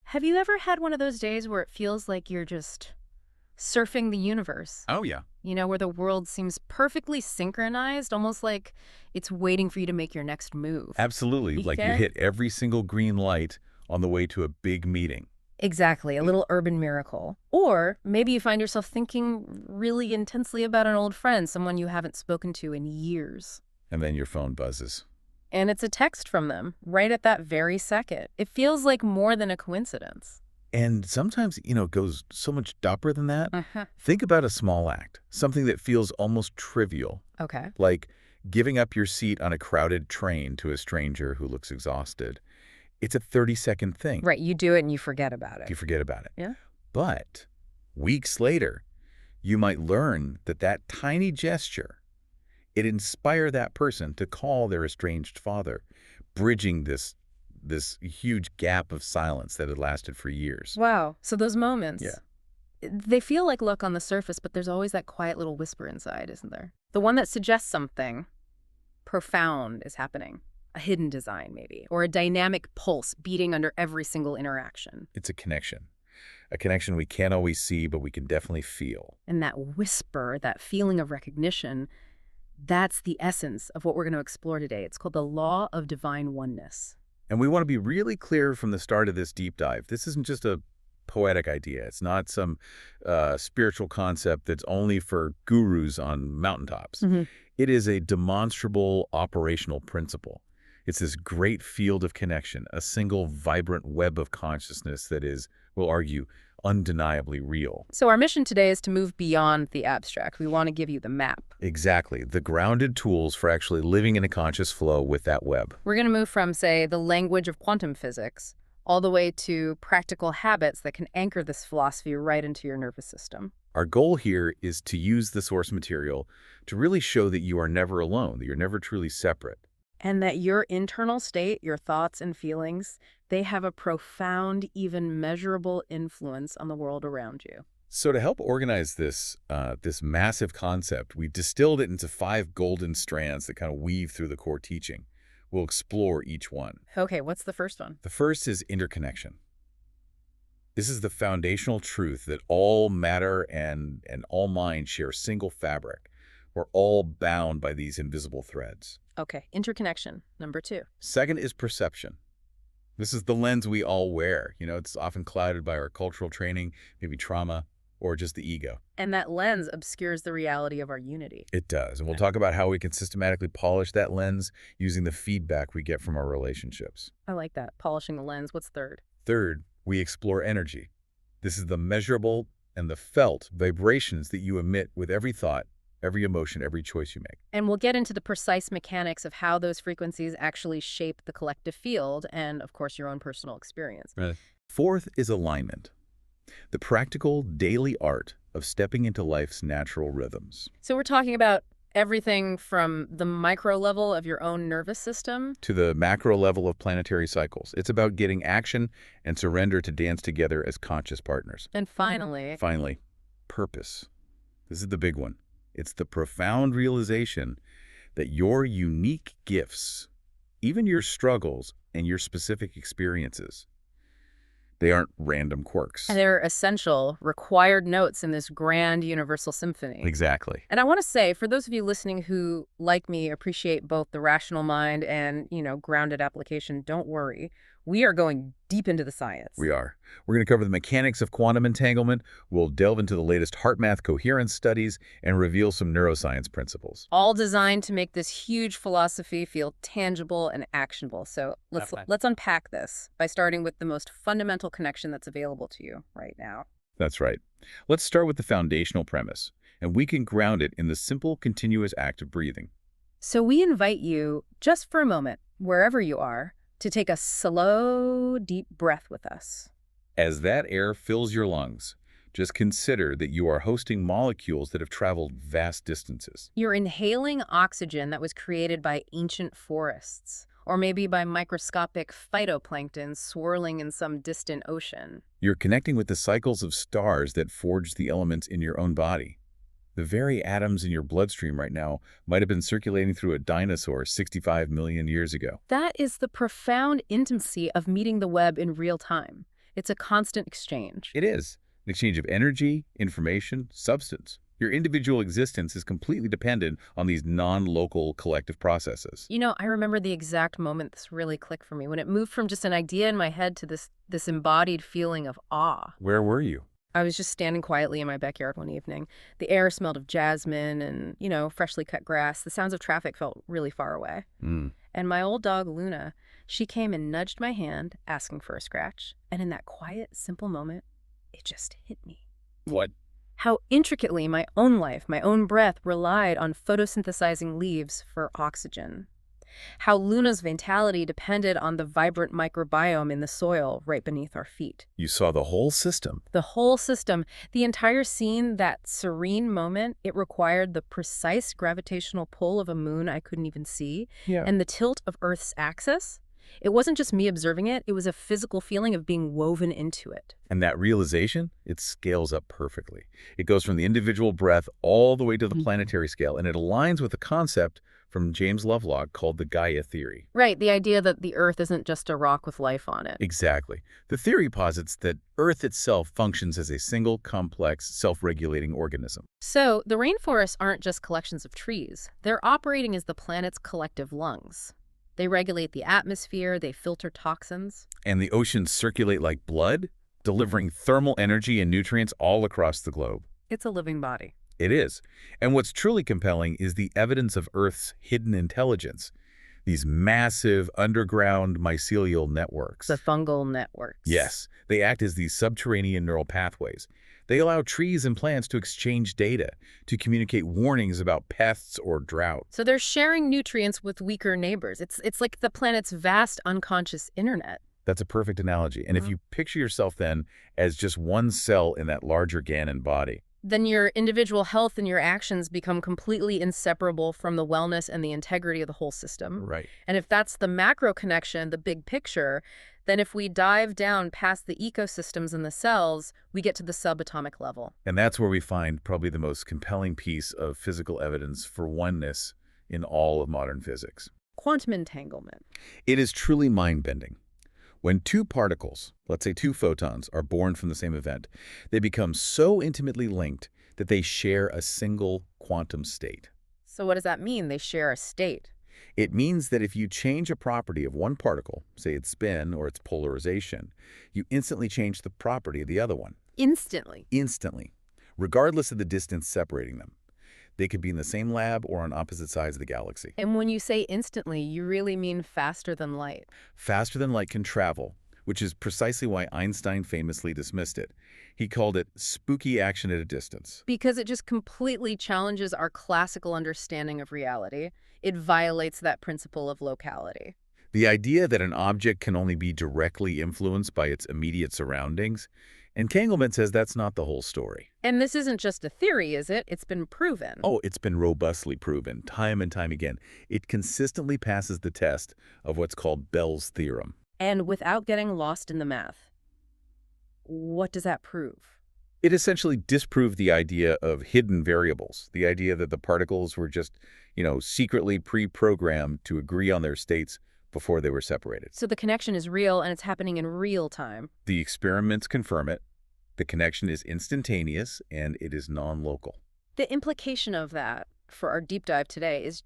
Have you ever had one of those days where it feels like you're just surfing the universe? Oh, yeah. Where the world seems perfectly synchronized, almost like it's waiting for you to make your next move. Absolutely. Like you Okay? hit every single green light on the way to a big meeting. Exactly, a little urban miracle. Or maybe you find yourself thinking really intensely about an old friend, someone you haven't spoken to in years. And then your phone buzzes. And it's a text from them, right at that very second. It feels like more than a coincidence. And sometimes, it goes so much deeper than that. Uh-huh. Think about a small act, something that feels almost trivial, Okay. like giving up your seat on a crowded train to a stranger who looks exhausted. It's a 30-second thing. Right, you do it and you forget about it. You forget about it. Yeah? But weeks later, you might learn that tiny gesture, it inspired that person to call their estranged father, bridging this huge gap of silence that had lasted for years. Wow. So those moments, Yeah. they feel like luck on the surface, but there's always that quiet little whisper inside, isn't there? The one that suggests something profound is happening. A hidden design, maybe, or a dynamic pulse beating under every single interaction. It's a connection we can't always see, but we can definitely feel. And that whisper, that feeling of recognition, that's the essence of what we're going to explore today. It's called the Law of Divine Oneness. And we want to be really clear from the start of this deep dive. This isn't just a poetic idea. It's not some spiritual concept that's only for gurus on mountaintops. Mm-hmm. It is a demonstrable operational principle. It's this great field of connection, a single vibrant web of consciousness that is, we'll argue, undeniably real. So our mission today is to move beyond the abstract. We want to give you the map. Exactly. The grounded tools for actually living in a conscious flow with that web. We're going to move from, say, the language of quantum physics all the way to practical habits that can anchor this philosophy right into your nervous system. Our goal here is to use the source material to really show that you are never alone, that you're never truly separate. And that your internal state, your thoughts and feelings, they have a profound, even measurable influence on the world around you. So to help organize this massive concept, we distilled it into 5 golden strands that kind of weave through the core teaching. We'll explore each one. Okay, what's the first one? The first is interconnection. This is the foundational truth that all matter and all mind share a single fabric. We're all bound by these invisible threads. Okay, interconnection, number 2. Second is perception. This is the lens we all wear. It's often clouded by our cultural training, maybe trauma, or just the ego. And that lens obscures the reality of our unity. It does. And we'll talk about how we can systematically polish that lens using the feedback we get from our relationships. I like that, polishing the lens. What's third? Third, we explore energy. This is the measurable and the felt vibrations that you emit with every thought, every emotion, every choice you make. And we'll get into the precise mechanics of how those frequencies actually shape the collective field and, of course, your own personal experience. Right. Fourth is alignment, the practical daily art of stepping into life's natural rhythms. So we're talking about everything from the micro level of your own nervous system to the macro level of planetary cycles. It's about getting action and surrender to dance together as conscious partners. and Finally, purpose. This is the big one. It's the profound realization that your unique gifts, even your struggles and your specific experiences, they aren't random quirks. they're essential, required notes in this grand universal symphony. Exactly. And I want to say, for those of you listening who, like me, appreciate both the rational mind and, grounded application, don't worry. We are going deep into the science. We are. We're going to cover the mechanics of quantum entanglement. We'll delve into the latest heart-math coherence studies and reveal some neuroscience principles. All designed to make this huge philosophy feel tangible and actionable. So let's unpack this by starting with the most fundamental connection that's available to you right now. That's right. Let's start with the foundational premise, and we can ground it in the simple, continuous act of breathing. So we invite you, just for a moment, wherever you are, to take a slow, deep breath with us. As that air fills your lungs, just consider that you are hosting molecules that have traveled vast distances. You're inhaling oxygen that was created by ancient forests, or maybe by microscopic phytoplankton swirling in some distant ocean. You're connecting with the cycles of stars that forged the elements in your own body. The very atoms in your bloodstream right now might have been circulating through a dinosaur 65 million years ago. That is the profound intimacy of meeting the web in real time. It's a constant exchange. It is an exchange of energy, information, substance. Your individual existence is completely dependent on these non-local collective processes. I remember the exact moment this really clicked for me, when it moved from just an idea in my head to this embodied feeling of awe. Where were you? I was just standing quietly in my backyard one evening. The air smelled of jasmine and, freshly cut grass. The sounds of traffic felt really far away. Mm. And my old dog, Luna, she came and nudged my hand, asking for a scratch. And in that quiet, simple moment, it just hit me. What? How intricately my own life, my own breath, relied on photosynthesizing leaves for oxygen. How Luna's vitality depended on the vibrant microbiome in the soil right beneath our feet. You saw the whole system. The whole system, the entire scene, that serene moment, it required the precise gravitational pull of a moon I couldn't even see, Yeah. and the tilt of Earth's axis. It wasn't just me observing it, it was a physical feeling of being woven into it. And that realization, it scales up perfectly. It goes from the individual breath all the way to the planetary scale, and it aligns with the concept from James Lovelock called the Gaia theory. Right, the idea that the Earth isn't just a rock with life on it. Exactly. The theory posits that Earth itself functions as a single, complex, self-regulating organism. So, the rainforests aren't just collections of trees. They're operating as the planet's collective lungs. They regulate the atmosphere, they filter toxins. And the oceans circulate like blood, delivering thermal energy and nutrients all across the globe. It's a living body. It is. And what's truly compelling is the evidence of Earth's hidden intelligence. These massive underground mycelial networks. The fungal networks. Yes, they act as these subterranean neural pathways. They allow trees and plants to exchange data, to communicate warnings about pests or drought. So they're sharing nutrients with weaker neighbors. It's like the planet's vast unconscious internet. That's a perfect analogy. And if you picture yourself then as just one cell in that larger Ganon body, then your individual health and your actions become completely inseparable from the wellness and the integrity of the whole system. right? And if that's the macro connection, the big picture, then if we dive down past the ecosystems and the cells, we get to the subatomic level. And that's where we find probably the most compelling piece of physical evidence for oneness in all of modern physics. Quantum entanglement. It is truly mind-bending. When two particles, let's say two photons, are born from the same event, they become so intimately linked that they share a single quantum state. So what does that mean? They share a state. It means that if you change a property of one particle, say its spin or its polarization, you instantly change the property of the other one. Instantly. Instantly, regardless of the distance separating them. They could be in the same lab or on opposite sides of the galaxy. And when you say instantly, you really mean faster than light. Faster than light can travel, which is precisely why Einstein famously dismissed it. He called it spooky action at a distance. Because it just completely challenges our classical understanding of reality. It violates that principle of locality. The idea that an object can only be directly influenced by its immediate surroundings, entanglement says that's not the whole story. And this isn't just a theory, is it? It's been proven. Oh, it's been robustly proven, time and time again. It consistently passes the test of what's called Bell's theorem. And without getting lost in the math. What does that prove? It essentially disproved the idea of hidden variables, the idea that the particles were just, secretly pre-programmed to agree on their states before they were separated. So the connection is real and it's happening in real time. The experiments confirm it. The connection is instantaneous and it is non-local. The implication of that for our deep dive today is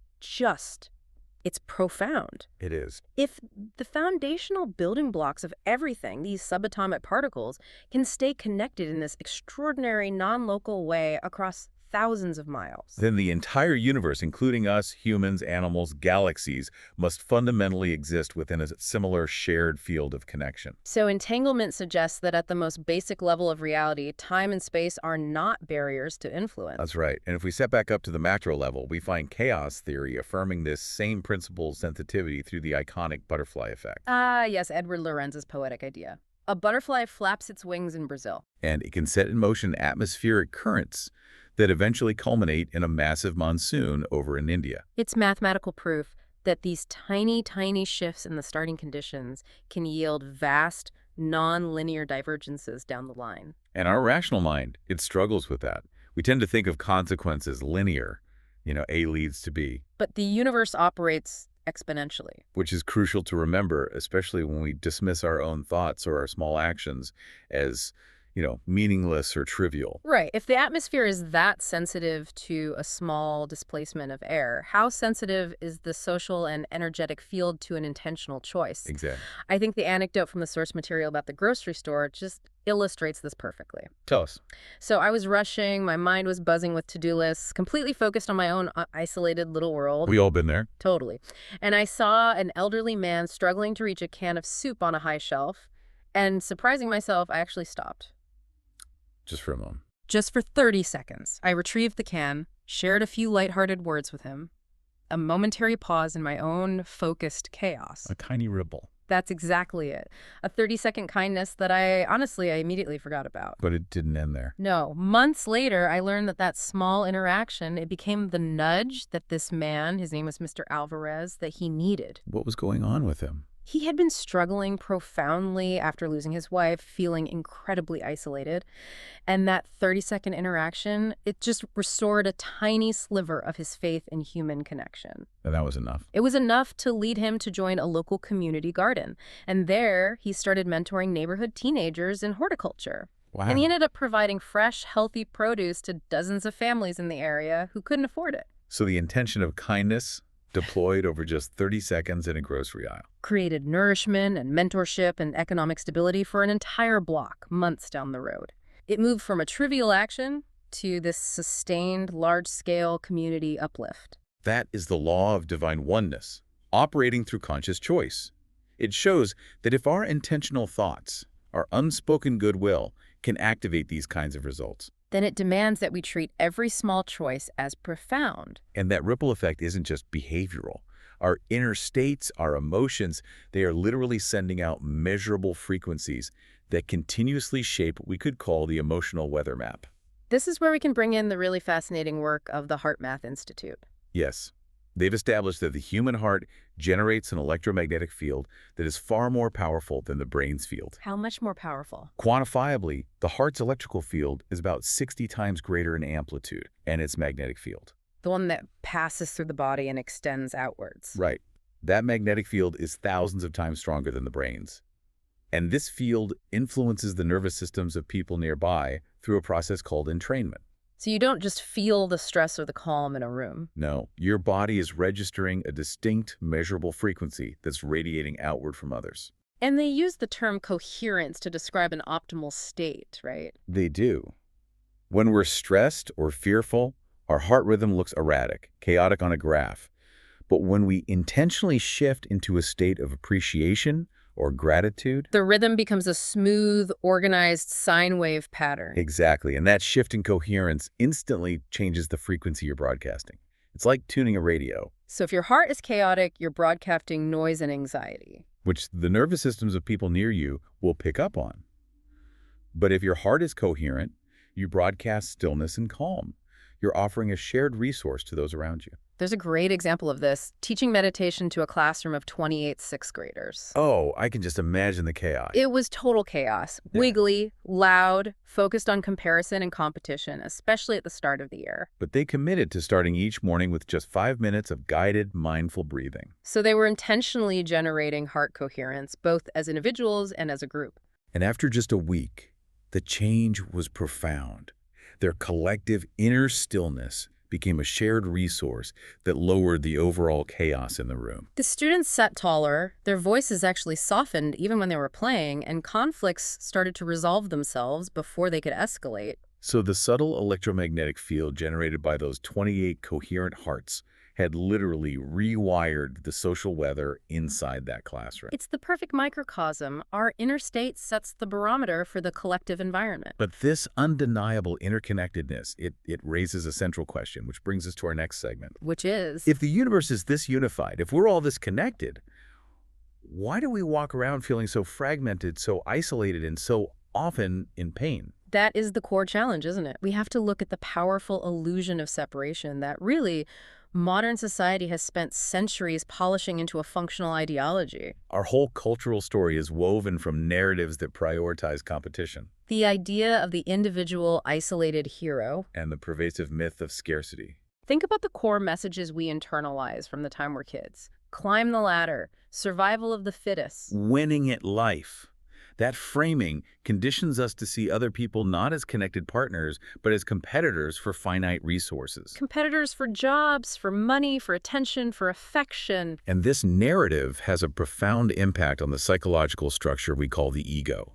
it's profound. It is. If the foundational building blocks of everything, these subatomic particles, can stay connected in this extraordinary non-local way across thousands of miles. Then the entire universe, including us, humans, animals, galaxies, must fundamentally exist within a similar shared field of connection. So entanglement suggests that at the most basic level of reality, time and space are not barriers to influence. That's right. And if we step back up to the macro level, we find chaos theory affirming this same principle's sensitivity through the iconic butterfly effect. Ah, yes, Edward Lorenz's poetic idea. A butterfly flaps its wings in Brazil. And it can set in motion atmospheric currents that eventually culminate in a massive monsoon over in India. It's mathematical proof that these tiny, tiny shifts in the starting conditions can yield vast, non-linear divergences down the line. And our rational mind, it struggles with that. We tend to think of consequences linear, A leads to B. But the universe operates exponentially. Which is crucial to remember, especially when we dismiss our own thoughts or our small actions as, meaningless or trivial. Right. If the atmosphere is that sensitive to a small displacement of air, how sensitive is the social and energetic field to an intentional choice? Exactly. I think the anecdote from the source material about the grocery store just illustrates this perfectly. Tell us. So I was rushing, my mind was buzzing with to-do lists, completely focused on my own isolated little world. We all been there. Totally. And I saw an elderly man struggling to reach a can of soup on a high shelf, and surprising myself, I actually stopped. Just for a moment. Just for 30 seconds, I retrieved the can, shared a few lighthearted words with him. A momentary pause in my own focused chaos. A tiny ripple. That's exactly it. A 30-second kindness that I immediately forgot about. But it didn't end there. No. Months later, I learned that small interaction, it became the nudge that this man, his name was Mr. Alvarez, that he needed. What was going on with him? He had been struggling profoundly after losing his wife, feeling incredibly isolated. And that 30-second interaction, it just restored a tiny sliver of his faith in human connection. And that was enough. It was enough to lead him to join a local community garden. And there, he started mentoring neighborhood teenagers in horticulture. Wow. And he ended up providing fresh, healthy produce to dozens of families in the area who couldn't afford it. So the intention of kindness deployed over just 30 seconds in a grocery aisle. Created nourishment and mentorship and economic stability for an entire block, months down the road. It moved from a trivial action to this sustained, large-scale community uplift. That is the law of divine oneness, operating through conscious choice. It shows that if our intentional thoughts, our unspoken goodwill, can activate these kinds of results, then it demands that we treat every small choice as profound. and that ripple effect isn't just behavioral. Our inner states, our emotions, they are literally sending out measurable frequencies that continuously shape what we could call the emotional weather map. This is where we can bring in the really fascinating work of the Heart Math Institute. Yes, they've established that the human heart generates an electromagnetic field that is far more powerful than the brain's field. How much more powerful? Quantifiably, the heart's electrical field is about 60 times greater in amplitude and its magnetic field. The one that passes through the body and extends outwards. Right. That magnetic field is thousands of times stronger than the brain's. And this field influences the nervous systems of people nearby through a process called entrainment. So you don't just feel the stress or the calm in a room. No, your body is registering a distinct, measurable frequency that's radiating outward from others. And they use the term coherence to describe an optimal state, right? They do. When we're stressed or fearful, our heart rhythm looks erratic, chaotic on a graph. But when we intentionally shift into a state of appreciation or gratitude, The rhythm becomes a smooth, organized sine wave pattern. exactly, and that shift in coherence instantly changes the frequency you're broadcasting. It's like tuning a radio, So if your heart is chaotic, you're broadcasting noise and anxiety. which the nervous systems of people near you will pick up on. But if your heart is coherent, you broadcast stillness and calm. You're offering a shared resource to those around you. There's a great example of this, teaching meditation to a classroom of 28 sixth graders. Oh, I can just imagine the chaos. It was total chaos. Yeah. Wiggly, loud, focused on comparison and competition, especially at the start of the year. But they committed to starting each morning with just 5 minutes of guided, mindful breathing. So they were intentionally generating heart coherence, both as individuals and as a group. And after just a week, the change was profound. Their collective inner stillness became a shared resource that lowered the overall chaos in the room. The students sat taller, their voices actually softened even when they were playing, and conflicts started to resolve themselves before they could escalate. So the subtle electromagnetic field generated by those 28 coherent hearts had literally rewired the social weather inside that classroom. It's the perfect microcosm. Our inner state sets the barometer for the collective environment. But this undeniable interconnectedness, it raises a central question, which brings us to our next segment. Which is, If the universe is this unified, if we're all this connected, why do we walk around feeling so fragmented, so isolated, and so often in pain? that is the core challenge, isn't it? We have to look at the powerful illusion of separation that really modern society has spent centuries polishing into a functional ideology. Our whole cultural story is woven from narratives that prioritize competition The idea of the individual isolated hero, and the pervasive myth of scarcity. Think about the core messages we internalize from the time we're kids. Climb the ladder, survival of the fittest. Winning at life. That framing conditions us to see other people not as connected partners, but as competitors for finite resources. Competitors for jobs, for money, for attention, for affection. And this narrative has a profound impact on the psychological structure we call the ego,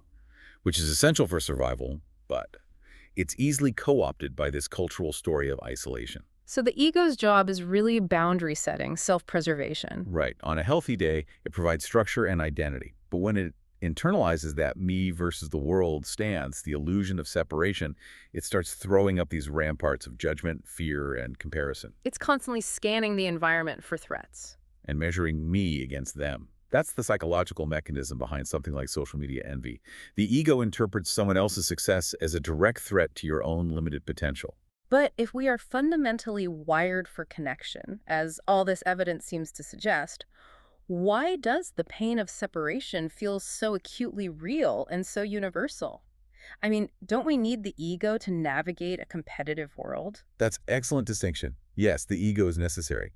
which is essential for survival, but it's easily co-opted by this cultural story of isolation. So the ego's job is really boundary setting, self-preservation. Right. On a healthy day, it provides structure and identity. But when it internalizes that me versus the world stance, the illusion of separation, it starts throwing up these ramparts of judgment, fear, and comparison, It's constantly scanning the environment for threats. and measuring me against them. That's the psychological mechanism behind something like social media envy. The ego interprets someone else's success as a direct threat to your own limited potential. But if we are fundamentally wired for connection, as all this evidence seems to suggest, why does the pain of separation feel so acutely real and so universal? I mean, don't we need the ego to navigate a competitive world? That's excellent distinction. Yes, the ego is necessary.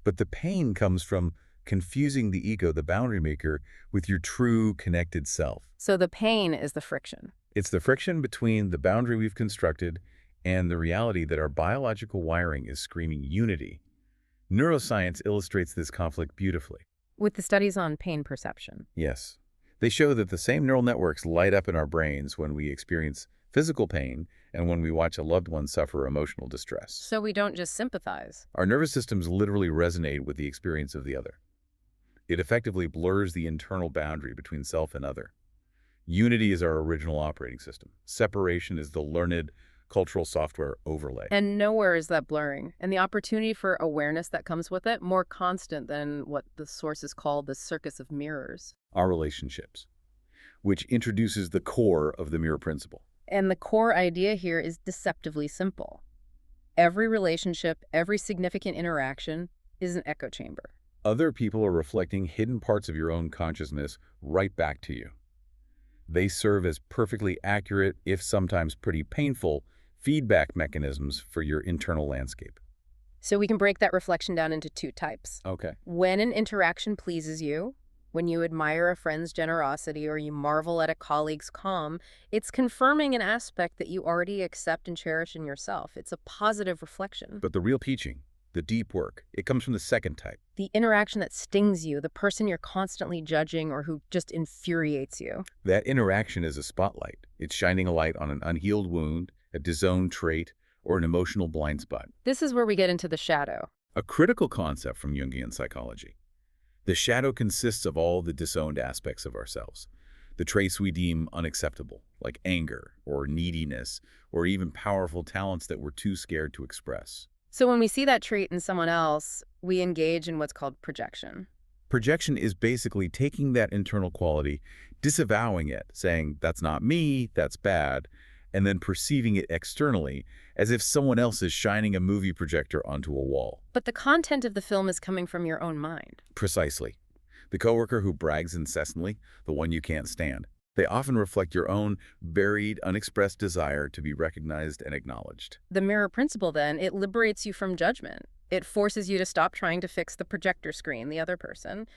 But the pain comes from confusing the ego, the boundary maker, with your true connected self. So the pain is the friction. It's the friction between the boundary we've constructed and the reality that our biological wiring is screaming unity. Neuroscience illustrates this conflict beautifully. With the studies on pain perception. Yes. They show that the same neural networks light up in our brains when we experience physical pain and when we watch a loved one suffer emotional distress. So we don't just sympathize. Our nervous systems literally resonate with the experience of the other. It effectively blurs the internal boundary between self and other. Unity is our original operating system. Separation is the learned cultural software overlay. And nowhere is that blurring. And the opportunity for awareness that comes with it, more constant than what the sources call the circus of mirrors. Our relationships, which introduces the core of the mirror principle. And the core idea here is deceptively simple. Every relationship, every significant interaction is an echo chamber. Other people are reflecting hidden parts of your own consciousness right back to you. They serve as perfectly accurate, if sometimes pretty painful, feedback mechanisms for your internal landscape. So we can break that reflection down into two types. Okay. When an interaction pleases you, when you admire a friend's generosity or you marvel at a colleague's calm, it's confirming an aspect that you already accept and cherish in yourself. It's a positive reflection. But the real teaching, the deep work, it comes from the second type. The interaction that stings you, the person you're constantly judging or who just infuriates you. That interaction is a spotlight. It's shining a light on an unhealed wound, a disowned trait, or an emotional blind spot. This is where we get into the shadow. A critical concept from Jungian psychology. The shadow consists of all the disowned aspects of ourselves, the traits we deem unacceptable, like anger or neediness, or even powerful talents that we're too scared to express. So when we see that trait in someone else, we engage in what's called projection. Projection is basically taking that internal quality, disavowing it, saying, that's not me, that's bad, and then perceiving it externally as if someone else is shining a movie projector onto a wall. But the content of the film is coming from your own mind. Precisely. The coworker who brags incessantly, the one you can't stand, they often reflect your own buried, unexpressed desire to be recognized and acknowledged. The mirror principle, then, it liberates you from judgment. It forces you to stop trying to fix the projector screen, the other person,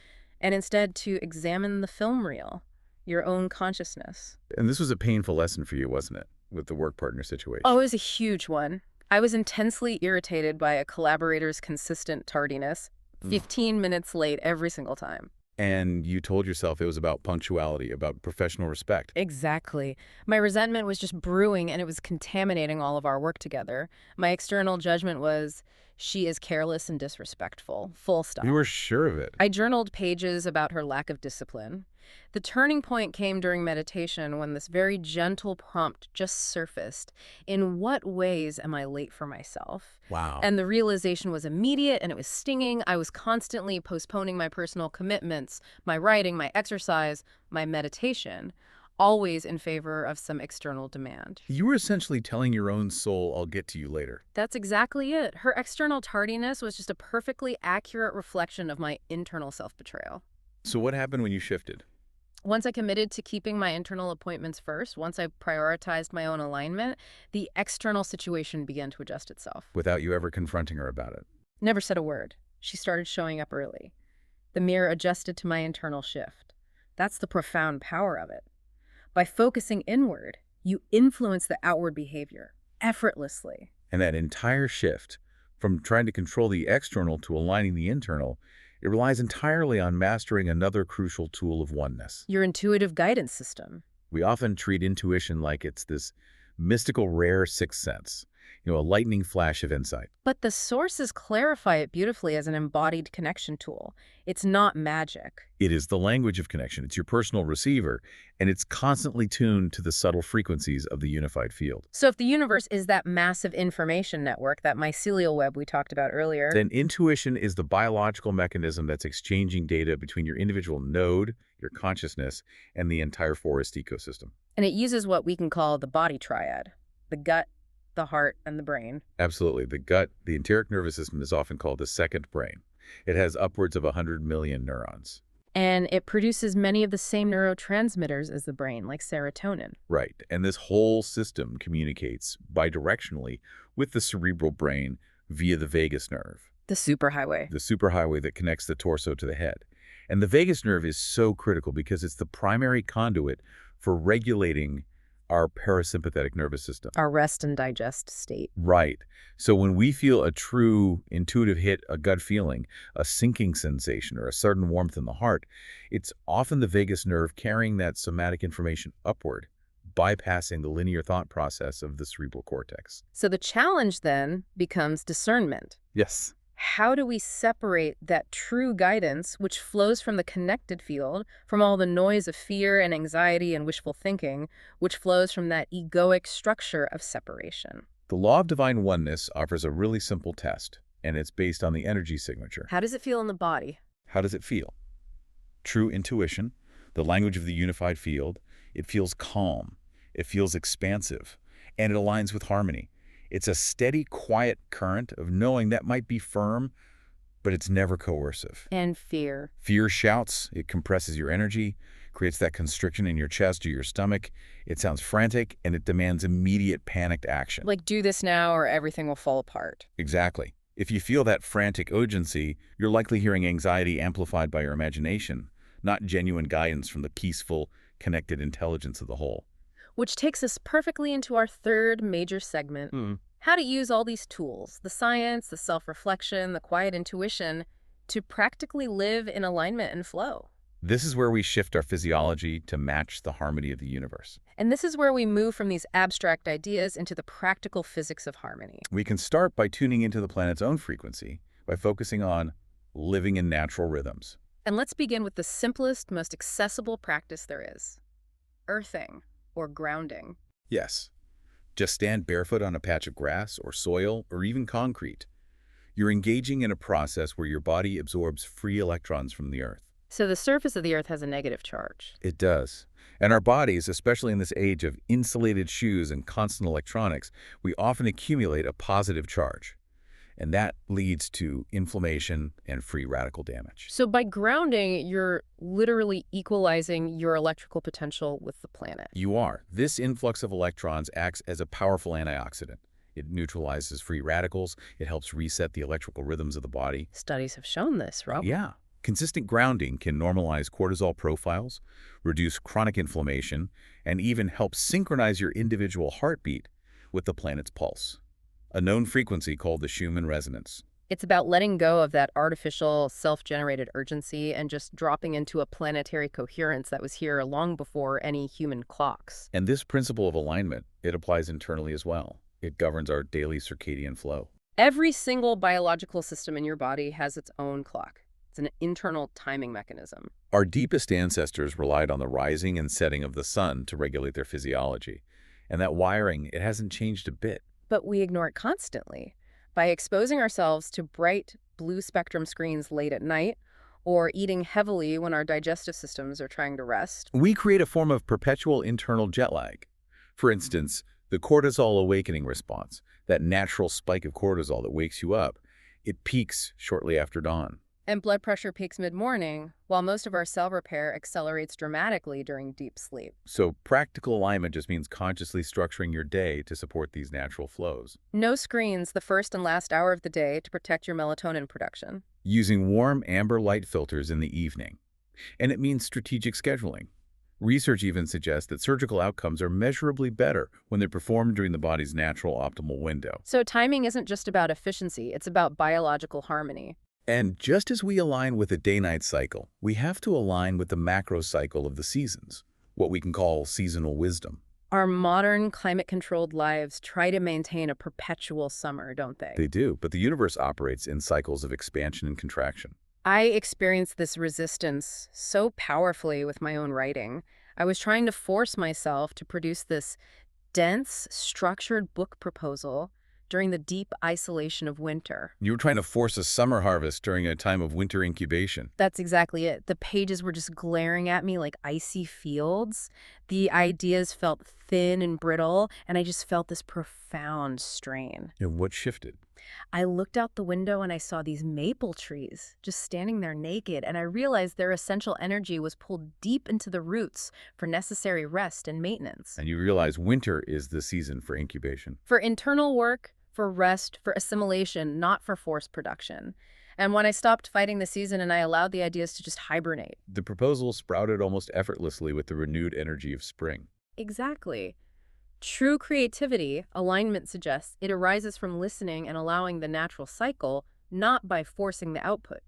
and instead to examine the film reel, your own consciousness. And this was a painful lesson for you, wasn't it, with the work partner situation? Oh, it was a huge one. I was intensely irritated by a collaborator's consistent tardiness, 15 minutes late every single time. And you told yourself it was about punctuality, about professional respect. Exactly. My resentment was just brewing and it was contaminating all of our work together. My external judgment was, she is careless and disrespectful. Full stop. You were sure of it. I journaled pages about her lack of discipline. The turning point came during meditation when this very gentle prompt just surfaced. In what ways am I late for myself? Wow. And the realization was immediate and it was stinging. I was constantly postponing my personal commitments, my writing, my exercise, my meditation, always in favor of some external demand. You were essentially telling your own soul, I'll get to you later. That's exactly it. Her external tardiness was just a perfectly accurate reflection of my internal self-betrayal. So what happened when you shifted? Once I committed to keeping my internal appointments first, once I prioritized my own alignment, the external situation began to adjust itself. Without you ever confronting her about it. Never said a word. She started showing up early. The mirror adjusted to my internal shift. That's the profound power of it. By focusing inward, you influence the outward behavior effortlessly. And that entire shift, from trying to control the external to aligning the internal, it relies entirely on mastering another crucial tool of oneness. Your intuitive guidance system. We often treat intuition like it's this mystical, rare sixth sense, a lightning flash of insight. But the sources clarify it beautifully as an embodied connection tool. It's not magic. It is the language of connection. It's your personal receiver, and it's constantly tuned to the subtle frequencies of the unified field. So if the universe is that massive information network, that mycelial web we talked about earlier, Then intuition is the biological mechanism that's exchanging data between your individual node, your consciousness, and the entire forest ecosystem. and it uses what we can call the body triad, the gut, the heart, and the brain. Absolutely. The gut, the enteric nervous system, is often called the second brain. It has upwards of 100 million neurons. And it produces many of the same neurotransmitters as the brain, like serotonin. Right. And this whole system communicates bidirectionally with the cerebral brain via the vagus nerve, The superhighway. the superhighway that connects the torso to the head. And the vagus nerve is so critical because it's the primary conduit for regulating our parasympathetic nervous system. Our rest and digest state. Right. So when we feel a true intuitive hit, a gut feeling, a sinking sensation, or a sudden warmth in the heart, it's often the vagus nerve carrying that somatic information upward, bypassing the linear thought process of the cerebral cortex. So the challenge then becomes discernment. Yes. How do we separate that true guidance, which flows from the connected field, from all the noise of fear and anxiety and wishful thinking, which flows from that egoic structure of separation? The Law of Divine Oneness offers a really simple test, and it's based on the energy signature. How does it feel in the body? How does it feel? True intuition, the language of the unified field, it feels calm, it feels expansive, and it aligns with harmony. It's a steady, quiet current of knowing that might be firm, but it's never coercive. And fear. Fear shouts, it compresses your energy, creates that constriction in your chest or your stomach. It sounds frantic, and it demands immediate panicked action. Like, do this now or everything will fall apart. Exactly. If you feel that frantic urgency, you're likely hearing anxiety amplified by your imagination, not genuine guidance from the peaceful, connected intelligence of the whole. Which takes us perfectly into our third major segment. How to use all these tools, the science, the self-reflection, the quiet intuition, to practically live in alignment and flow. This is where we shift our physiology to match the harmony of the universe. And this is where we move from these abstract ideas into the practical physics of harmony. We can start by tuning into the planet's own frequency, by focusing on living in natural rhythms. And let's begin with the simplest, most accessible practice there is: earthing, or grounding. Yes. Just stand barefoot on a patch of grass or soil or even concrete. You're engaging in a process where your body absorbs free electrons from the earth. So the surface of the earth has a negative charge. It does. And our bodies, especially in this age of insulated shoes and constant electronics, we often accumulate a positive charge. And that leads to inflammation and free radical damage. So by grounding, you're literally equalizing your electrical potential with the planet. You are. This influx of electrons acts as a powerful antioxidant. It neutralizes free radicals. It helps reset the electrical rhythms of the body. Studies have shown this, Rob. Yeah. Consistent grounding can normalize cortisol profiles, reduce chronic inflammation, and even help synchronize your individual heartbeat with the planet's pulse, a known frequency called the Schumann resonance. It's about letting go of that artificial, self-generated urgency and just dropping into a planetary coherence that was here long before any human clocks. And this principle of alignment, it applies internally as well. It governs our daily circadian flow. Every single biological system in your body has its own clock. It's an internal timing mechanism. Our deepest ancestors relied on the rising and setting of the sun to regulate their physiology. And that wiring, it hasn't changed a bit. But we ignore it constantly. By exposing ourselves to bright blue spectrum screens late at night, or eating heavily when our digestive systems are trying to rest. We create a form of perpetual internal jet lag. For instance, the cortisol awakening response, that natural spike of cortisol that wakes you up, it peaks shortly after dawn. And blood pressure peaks mid-morning, while most of our cell repair accelerates dramatically during deep sleep. So practical alignment just means consciously structuring your day to support these natural flows. No screens the first and last hour of the day to protect your melatonin production. Using warm amber light filters in the evening. And it means strategic scheduling. Research even suggests that surgical outcomes are measurably better when they're performed during the body's natural optimal window. So timing isn't just about efficiency, it's about biological harmony. And just as we align with the day-night cycle, we have to align with the macro cycle of the seasons, what we can call seasonal wisdom. Our modern climate-controlled lives try to maintain a perpetual summer, don't they? They do, but the universe operates in cycles of expansion and contraction. I experienced this resistance so powerfully with my own writing. I was trying to force myself to produce this dense, structured book proposal during the deep isolation of winter. You were trying to force a summer harvest during a time of winter incubation. That's exactly it. The pages were just glaring at me like icy fields. The ideas felt thin and brittle, and I just felt this profound strain. And what shifted? I looked out the window and I saw these maple trees just standing there naked, and I realized their essential energy was pulled deep into the roots for necessary rest and maintenance. And you realize winter is the season for incubation. For internal work, for rest, for assimilation, not for forced production. And when I stopped fighting the season and I allowed the ideas to just hibernate. The proposal sprouted almost effortlessly with the renewed energy of spring. Exactly. True creativity, alignment suggests, it arises from listening and allowing the natural cycle, not by forcing the output.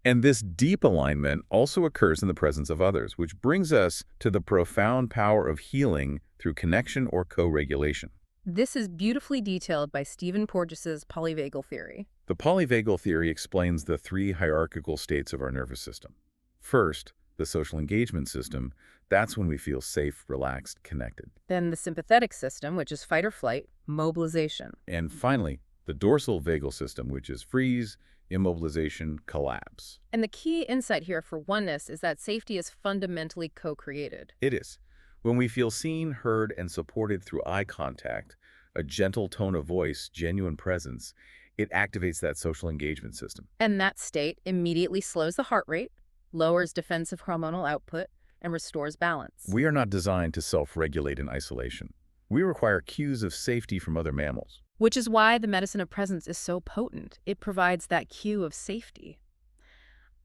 And this deep alignment also occurs in the presence of others, which brings us to the profound power of healing through connection or co-regulation. This is beautifully detailed by Stephen Porges's polyvagal theory. The polyvagal theory explains the three hierarchical states of our nervous system. First, the social engagement system. That's when we feel safe, relaxed, connected. Then the sympathetic system, which is fight or flight, mobilization. And finally, the dorsal vagal system, which is freeze, immobilization, collapse. And the key insight here for oneness is that safety is fundamentally co-created. It is. When we feel seen, heard, and supported through eye contact, a gentle tone of voice, genuine presence, it activates that social engagement system. And that state immediately slows the heart rate, lowers defensive hormonal output, and restores balance. We are not designed to self-regulate in isolation. We require cues of safety from other mammals. Which is why the medicine of presence is so potent. It provides that cue of safety.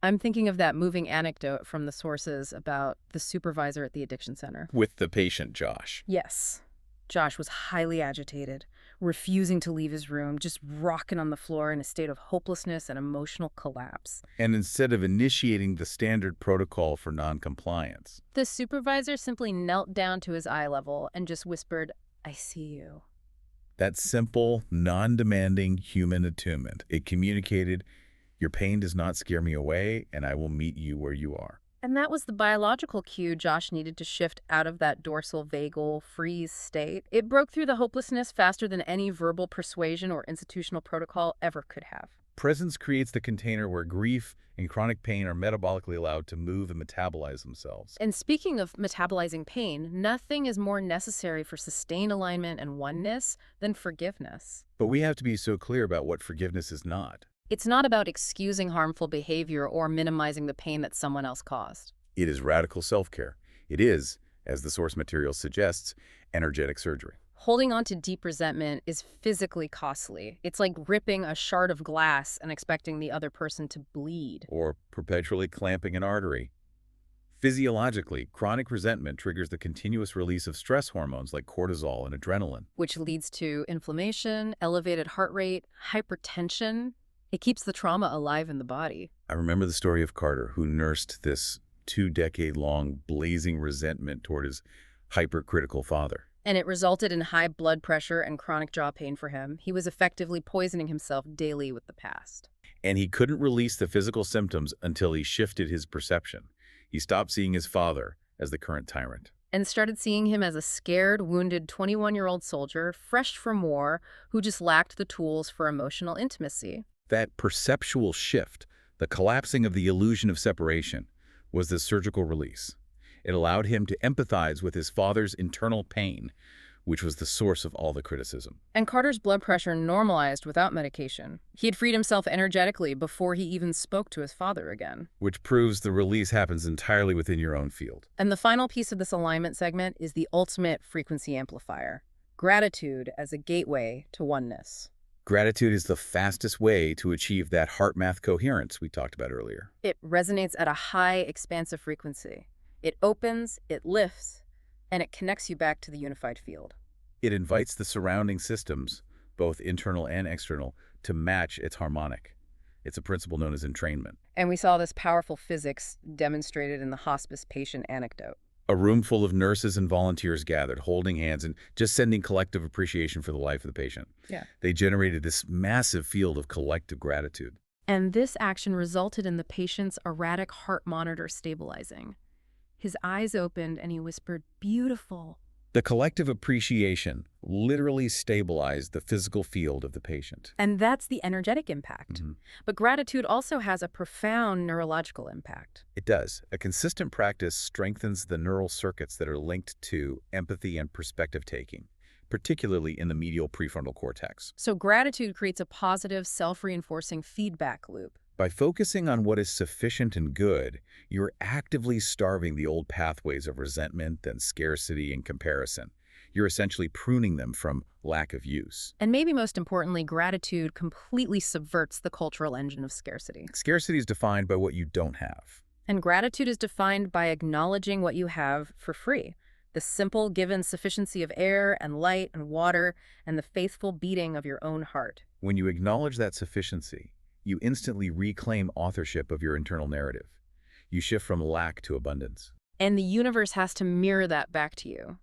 I'm thinking of that moving anecdote from the sources about the supervisor at the addiction center. With the patient, Josh. Yes. Josh was highly agitated, refusing to leave his room, just rocking on the floor in a state of hopelessness and emotional collapse. And instead of initiating the standard protocol for noncompliance, The supervisor simply knelt down to his eye level and just whispered, "I see you." that simple, non-demanding human attunement, it communicated, your pain does not scare me away, and I will meet you where you are. And that was the biological cue Josh needed to shift out of that dorsal vagal freeze state. It broke through the hopelessness faster than any verbal persuasion or institutional protocol ever could have. Presence creates the container where grief and chronic pain are metabolically allowed to move and metabolize themselves. And speaking of metabolizing pain, nothing is more necessary for sustained alignment and oneness than forgiveness. But we have to be so clear about what forgiveness is not. It's not about excusing harmful behavior or minimizing the pain that someone else caused. It is radical self-care. It is, as the source material suggests, energetic surgery. Holding on to deep resentment is physically costly. It's like ripping a shard of glass and expecting the other person to bleed. Or perpetually clamping an artery. Physiologically, chronic resentment triggers the continuous release of stress hormones like cortisol and adrenaline. Which leads to inflammation, elevated heart rate, hypertension. It keeps the trauma alive in the body. I remember the story of Carter, who nursed this 2-decade-long blazing resentment toward his hypercritical father. And it resulted in high blood pressure and chronic jaw pain for him. He was effectively poisoning himself daily with the past. And he couldn't release the physical symptoms until he shifted his perception. He stopped seeing his father as the current tyrant. And started seeing him as a scared, wounded 21-year-old soldier, fresh from war, who just lacked the tools for emotional intimacy. That perceptual shift, the collapsing of the illusion of separation, was the surgical release. It allowed him to empathize with his father's internal pain, which was the source of all the criticism. And Carter's blood pressure normalized without medication. He had freed himself energetically before he even spoke to his father again. Which proves the release happens entirely within your own field. And the final piece of this alignment segment is the ultimate frequency amplifier, gratitude as a gateway to oneness. Gratitude is the fastest way to achieve that heart-math coherence we talked about earlier. It resonates at a high, expansive frequency. It opens, it lifts, and it connects you back to the unified field. It invites the surrounding systems, both internal and external, to match its harmonic. It's a principle known as entrainment. And we saw this powerful physics demonstrated in the hospice patient anecdote. A room full of nurses and volunteers gathered, holding hands and just sending collective appreciation for the life of the patient. Yeah. They generated this massive field of collective gratitude. And this action resulted in the patient's erratic heart monitor stabilizing. His eyes opened and he whispered, "Beautiful." The collective appreciation literally stabilized the physical field of the patient. And that's the energetic impact. But gratitude also has a profound neurological impact. It does. A consistent practice strengthens the neural circuits that are linked to empathy and perspective taking, particularly in the medial prefrontal cortex. So gratitude creates a positive, self-reinforcing feedback loop. By focusing on what is sufficient and good, you're actively starving the old pathways of resentment and scarcity and comparison. You're essentially pruning them from lack of use. And maybe most importantly, gratitude completely subverts the cultural engine of scarcity. Scarcity is defined by what you don't have. And gratitude is defined by acknowledging what you have for free. The simple given sufficiency of air and light and water and the faithful beating of your own heart. When you acknowledge that sufficiency, you instantly reclaim authorship of your internal narrative. You shift from lack to abundance. And the universe has to mirror that back to you.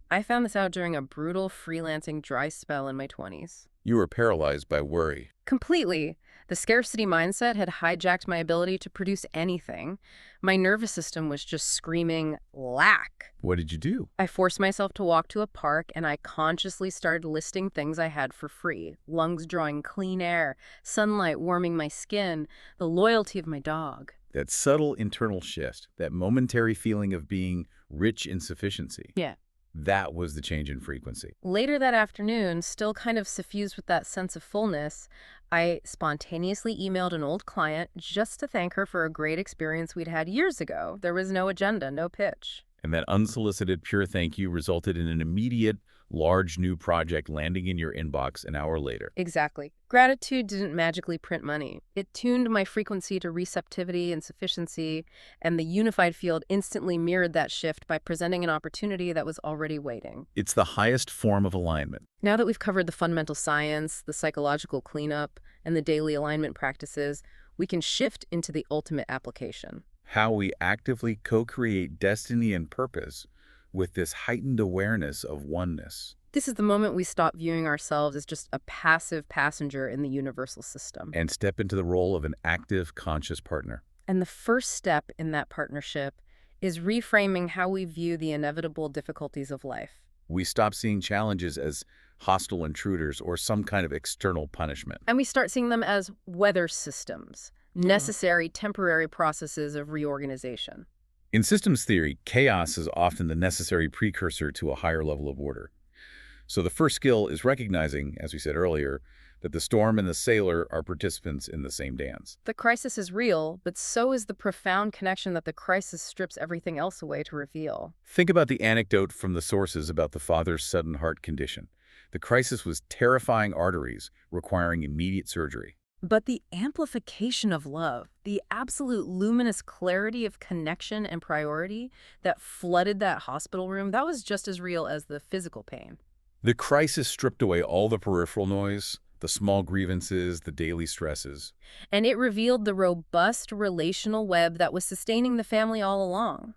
I found this out during a brutal freelancing dry spell in my 20s. You were paralyzed by worry. Completely. The scarcity mindset had hijacked my ability to produce anything. My nervous system was just screaming, lack. What did you do? I forced myself to walk to a park, and I consciously started listing things I had for free. Lungs drawing clean air, sunlight warming my skin, the loyalty of my dog. That subtle internal shift, that momentary feeling of being rich in sufficiency. Yeah. That was the change in frequency. Later that afternoon, still kind of suffused with that sense of fullness, I spontaneously emailed an old client just to thank her for a great experience we'd had years ago. There was no agenda, no pitch. And that unsolicited pure thank you resulted in an immediate, large new project landing in your inbox an hour later. Exactly. Gratitude didn't magically print money. It tuned my frequency to receptivity and sufficiency, and the unified field instantly mirrored that shift by presenting an opportunity that was already waiting. It's the highest form of alignment. Now that we've covered the fundamental science, the psychological cleanup, and the daily alignment practices, we can shift into the ultimate application. How we actively co-create destiny and purpose with this heightened awareness of oneness. This is the moment we stop viewing ourselves as just a passive passenger in the universal system. And step into the role of an active, conscious partner. And the first step in that partnership is reframing how we view the inevitable difficulties of life. We stop seeing challenges as hostile intruders or some kind of external punishment. And we start seeing them as weather systems, necessary temporary processes of reorganization. In systems theory, chaos is often the necessary precursor to a higher level of order. So the first skill is recognizing, as we said earlier, that the storm and the sailor are participants in the same dance. The crisis is real, but so is the profound connection that the crisis strips everything else away to reveal. Think about the anecdote from the sources about the father's sudden heart condition. The crisis was terrifying arteries requiring immediate surgery. But the amplification of love, the absolute luminous clarity of connection and priority that flooded that hospital room, that was just as real as the physical pain. The crisis stripped away all the peripheral noise, the small grievances, the daily stresses. And it revealed the robust relational web that was sustaining the family all along.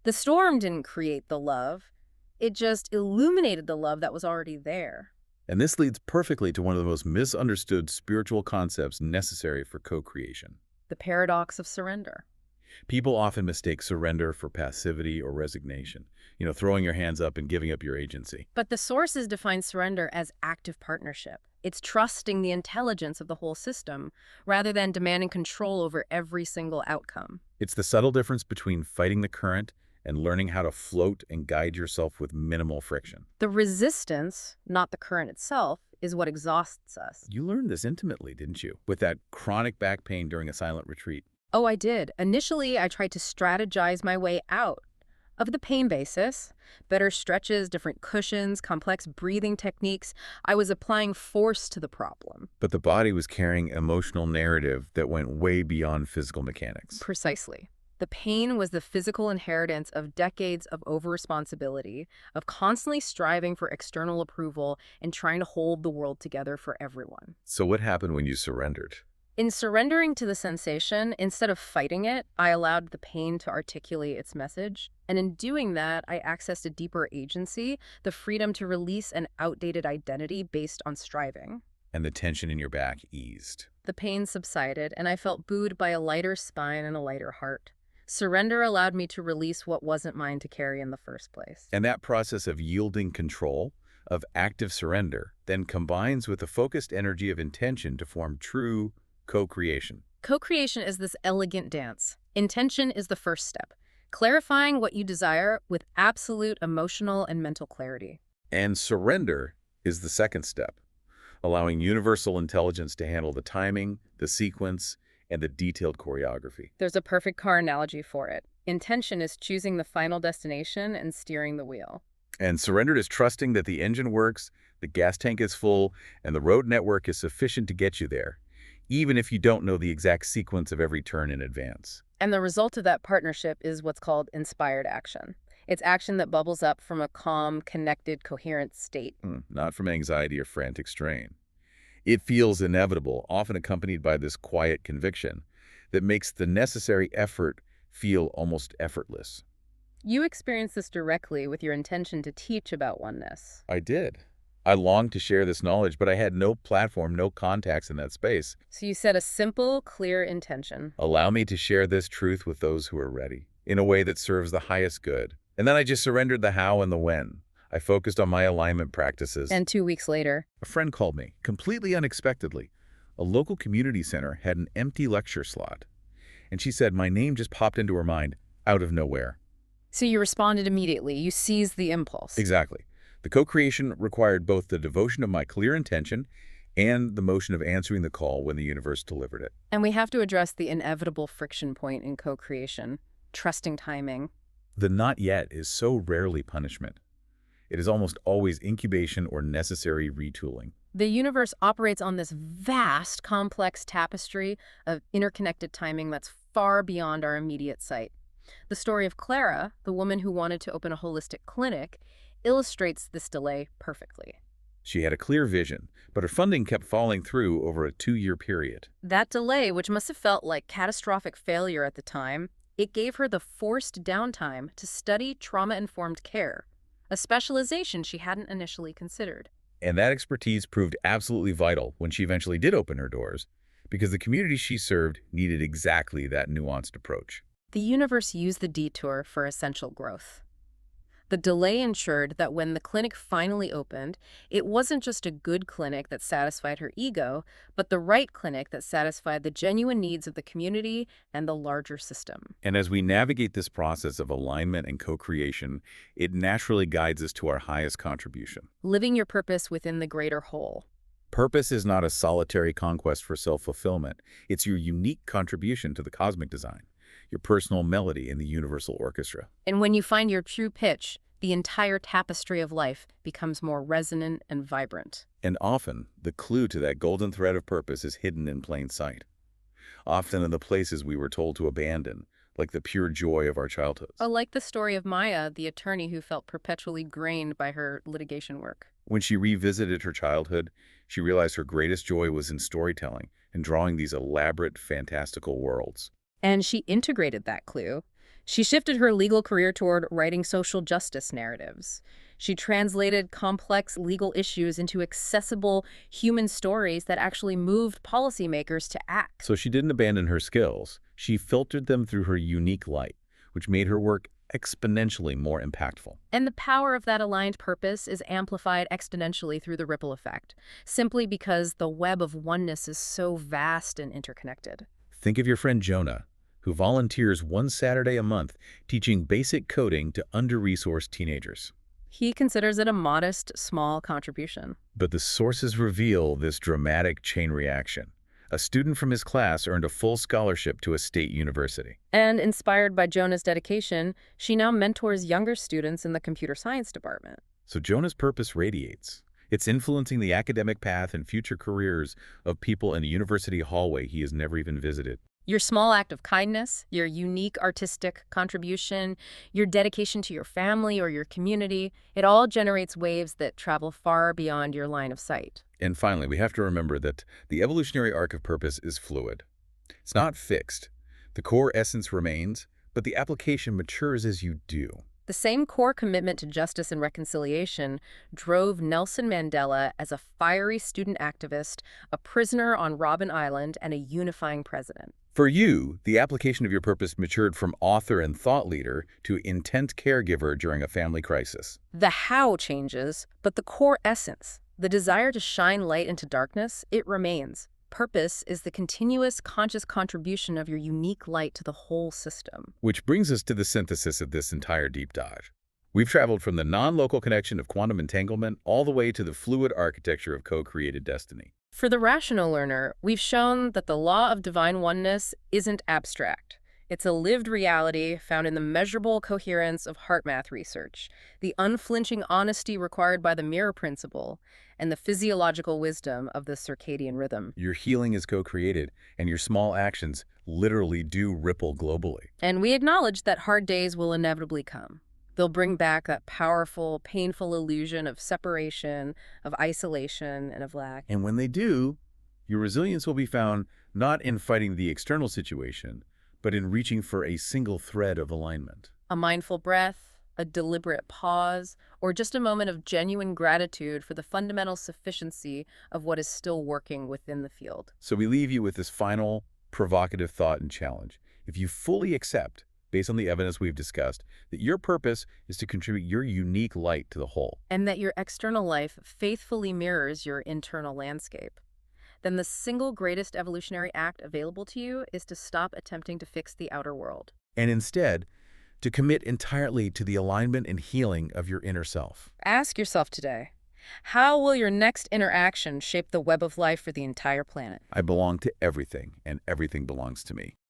The storm didn't create the love. It just illuminated the love that was already there. And this leads perfectly to one of the most misunderstood spiritual concepts necessary for co-creation. The paradox of surrender. People often mistake surrender for passivity or resignation, throwing your hands up and giving up your agency. But the sources define surrender as active partnership. It's trusting the intelligence of the whole system rather than demanding control over every single outcome. It's the subtle difference between fighting the current and learning how to float and guide yourself with minimal friction. The resistance, not the current itself, is what exhausts us. You learned this intimately, didn't you? With that chronic back pain during a silent retreat. Oh, I did. Initially, I tried to strategize my way out of the pain basis. Better stretches, different cushions, complex breathing techniques. I was applying force to the problem. But the body was carrying emotional narrative that went way beyond physical mechanics. Precisely. The pain was the physical inheritance of decades of over-responsibility, of constantly striving for external approval and trying to hold the world together for everyone. So what happened when you surrendered? In surrendering to the sensation, instead of fighting it, I allowed the pain to articulate its message. And in doing that, I accessed a deeper agency, the freedom to release an outdated identity based on striving. And the tension in your back eased. The pain subsided, and I felt buoyed by a lighter spine and a lighter heart. Surrender allowed me to release what wasn't mine to carry in the first place. And that process of yielding control, of active surrender, then combines with the focused energy of intention to form true co-creation. Co-creation is this elegant dance. Intention is the first step, clarifying what you desire with absolute emotional and mental clarity. And surrender is the second step, allowing universal intelligence to handle the timing, the sequence, and the detailed choreography. There's a perfect car analogy for it. Intention is choosing the final destination and steering the wheel. And surrender is trusting that the engine works, the gas tank is full, and the road network is sufficient to get you there, even if you don't know the exact sequence of every turn in advance. And the result of that partnership is what's called inspired action. It's action that bubbles up from a calm, connected, coherent state. Not from anxiety or frantic strain. It feels inevitable, often accompanied by this quiet conviction that makes the necessary effort feel almost effortless. You experience this directly with your intention to teach about oneness. I did. I longed to share this knowledge, but I had no platform, no contacts in that space. So you set a simple, clear intention. Allow me to share this truth with those who are ready, in a way that serves the highest good. And then I just surrendered the how and the when. I focused on my alignment practices. And 2 weeks later, a friend called me, completely unexpectedly. A local community center had an empty lecture slot. And she said my name just popped into her mind, out of nowhere. So you responded immediately. You seized the impulse. Exactly. The co-creation required both the devotion of my clear intention and the motion of answering the call when the universe delivered it. And we have to address the inevitable friction point in co-creation, trusting timing. The not yet is so rarely punishment. It is almost always incubation or necessary retooling. The universe operates on this vast, complex tapestry of interconnected timing that's far beyond our immediate sight. The story of Clara, the woman who wanted to open a holistic clinic, illustrates this delay perfectly. She had a clear vision, but her funding kept falling through over a 2-year period. That delay, which must have felt like catastrophic failure at the time, it gave her the forced downtime to study trauma-informed care, a specialization she hadn't initially considered. And that expertise proved absolutely vital when she eventually did open her doors, because the community she served needed exactly that nuanced approach. The universe used the detour for essential growth. The delay ensured that when the clinic finally opened, it wasn't just a good clinic that satisfied her ego, but the right clinic that satisfied the genuine needs of the community and the larger system. And as we navigate this process of alignment and co-creation, it naturally guides us to our highest contribution. Living your purpose within the greater whole. Purpose is not a solitary conquest for self-fulfillment. It's your unique contribution to the cosmic design, your personal melody in the universal orchestra. And when you find your true pitch, the entire tapestry of life becomes more resonant and vibrant. And often, the clue to that golden thread of purpose is hidden in plain sight. Often in the places we were told to abandon, like the pure joy of our childhoods. Oh, like the story of Maya, the attorney who felt perpetually drained by her litigation work. When she revisited her childhood, she realized her greatest joy was in storytelling and drawing these elaborate, fantastical worlds. And she integrated that clue. She shifted her legal career toward writing social justice narratives. She translated complex legal issues into accessible human stories that actually moved policymakers to act. So she didn't abandon her skills. She filtered them through her unique light, which made her work exponentially more impactful. And the power of that aligned purpose is amplified exponentially through the ripple effect, simply because the web of oneness is so vast and interconnected. Think of your friend Jonah, who volunteers one Saturday a month teaching basic coding to under-resourced teenagers. He considers it a modest, small contribution. But the sources reveal this dramatic chain reaction. A student from his class earned a full scholarship to a state university. And inspired by Jonah's dedication, she now mentors younger students in the computer science department. So Jonah's purpose radiates. It's influencing the academic path and future careers of people in a university hallway he has never even visited. Your small act of kindness, your unique artistic contribution, your dedication to your family or your community, it all generates waves that travel far beyond your line of sight. And finally, we have to remember that the evolutionary arc of purpose is fluid. It's not fixed. The core essence remains, but the application matures as you do. The same core commitment to justice and reconciliation drove Nelson Mandela as a fiery student activist, a prisoner on Robben Island, and a unifying president. For you, the application of your purpose matured from author and thought leader to intent caregiver during a family crisis. The how changes, but the core essence, the desire to shine light into darkness, it remains. Purpose is the continuous conscious contribution of your unique light to the whole system. Which brings us to the synthesis of this entire deep dive. We've traveled from the non-local connection of quantum entanglement all the way to the fluid architecture of co-created destiny. For the rational learner, we've shown that the law of divine oneness isn't abstract. It's a lived reality found in the measurable coherence of heart math research, the unflinching honesty required by the mirror principle, and the physiological wisdom of the circadian rhythm. Your healing is co-created, and your small actions literally do ripple globally. And we acknowledge that hard days will inevitably come. They'll bring back that powerful, painful illusion of separation, of isolation, and of lack. And when they do, your resilience will be found not in fighting the external situation, but in reaching for a single thread of alignment. A mindful breath, a deliberate pause, or just a moment of genuine gratitude for the fundamental sufficiency of what is still working within the field. So we leave you with this final, provocative thought and challenge. If you fully accept, based on the evidence we've discussed, that your purpose is to contribute your unique light to the whole, and that your external life faithfully mirrors your internal landscape, then the single greatest evolutionary act available to you is to stop attempting to fix the outer world. and instead, to commit entirely to the alignment and healing of your inner self. Ask yourself today, how will your next interaction shape the web of life for the entire planet? I belong to everything, and everything belongs to me.